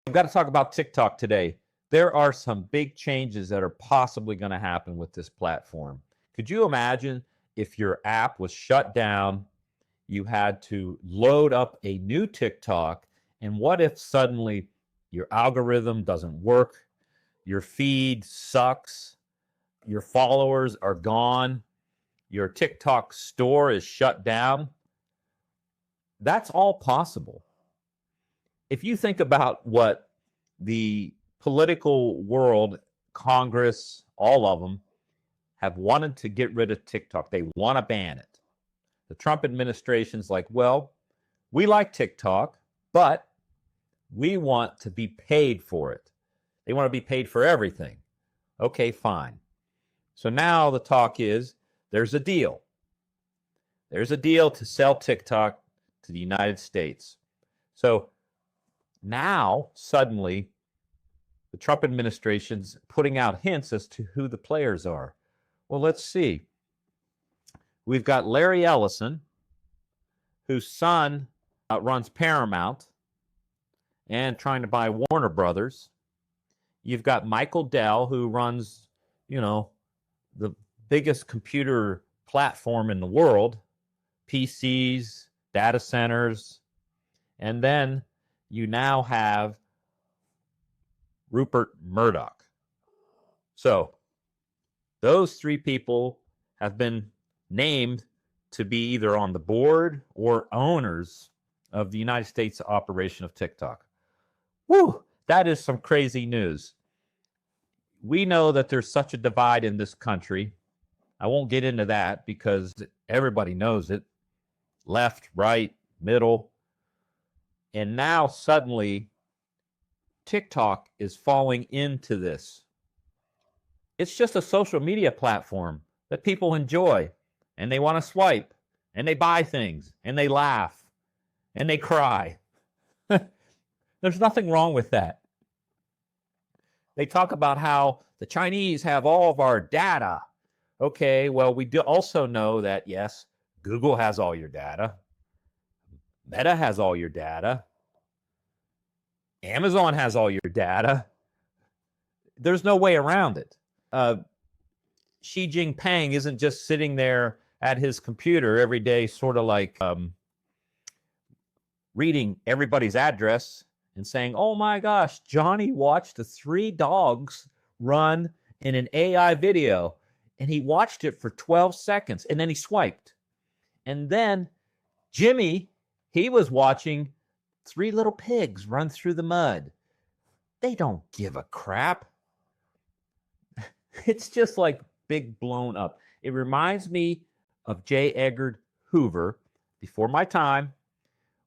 I've got to talk about TikTok today. There are some big changes that are possibly going to happen with this platform. Could you imagine if your app was shut down, you had to load up a new TikTok, and what if suddenly your algorithm doesn't work, your feed sucks, your followers are gone, your TikTok store is shut down? That's all possible. If you think about what the political world, Congress, all of them, have wanted to get rid of TikTok. They want to ban it. The Trump administration's like, well, we like TikTok, but we want to be paid for it. They want to be paid for everything. Okay, fine. So now the talk is there's a deal. There's a deal to sell TikTok to the United States. So now, suddenly, the Trump administration's putting out hints as to who the players are. Well, let's see. We've got Larry Ellison, whose son runs Paramount and trying to buy Warner Brothers. You've got Michael Dell, who runs, the biggest computer platform in the world, PCs, data centers. And then you now have Rupert Murdoch. So those three people have been named to be either on the board or owners of the United States operation of TikTok. Woo, that is some crazy news. We know that there's such a divide in this country. I won't get into that because everybody knows it. Left, right, middle. And now suddenly TikTok is falling into this. It's just a social media platform that people enjoy, and they want to swipe, and they buy things, and they laugh, and they cry. There's nothing wrong with that. They talk about how the Chinese have all of our data. Okay, well, we do also know that, yes, Google has all your data. Meta has all your data. Amazon has all your data. There's no way around it. Xi Jinping isn't just sitting there at his computer every day, sort of like reading everybody's address and saying, oh my gosh, Johnny watched the 3 dogs run in an AI video, and he watched it for 12 seconds, and then he swiped. And then Jimmy, he was watching 3 little pigs run through the mud. They don't give a crap. It's just like big blown up. It reminds me of J. Edgar Hoover, before my time,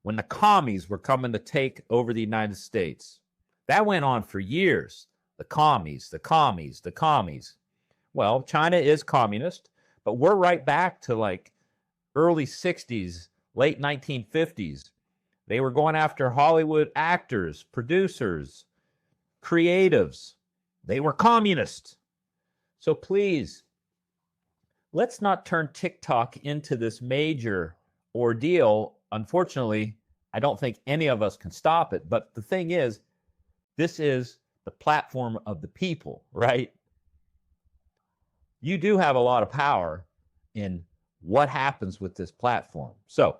when the commies were coming to take over the United States. That went on for years. The commies, the commies, the commies. Well, China is communist, but we're right back to like early 60s, late 1950s. They were going after Hollywood actors, producers, creatives. They were communist. So please, let's not turn TikTok into this major ordeal. Unfortunately, I don't think any of us can stop it. But the thing is, this is the platform of the people, right? You do have a lot of power in what happens with this platform. So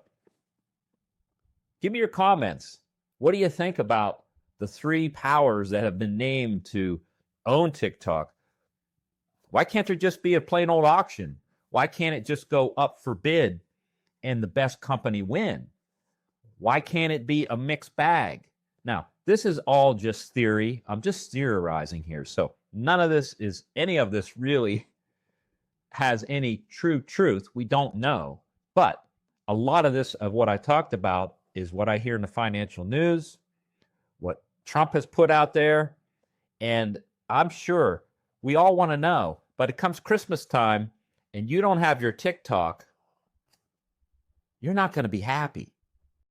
give me your comments. What do you think about the 3 powers that have been named to own TikTok? Why can't there just be a plain old auction? Why can't it just go up for bid and the best company win? Why can't it be a mixed bag? Now, this is all just theory. I'm just theorizing here. So none of this is, any of this really has any true truth. We don't know. But a lot of this, of what I talked about, is what I hear in the financial news, what Trump has put out there. And I'm sure we all want to know, but it comes Christmas time and you don't have your TikTok, you're not going to be happy.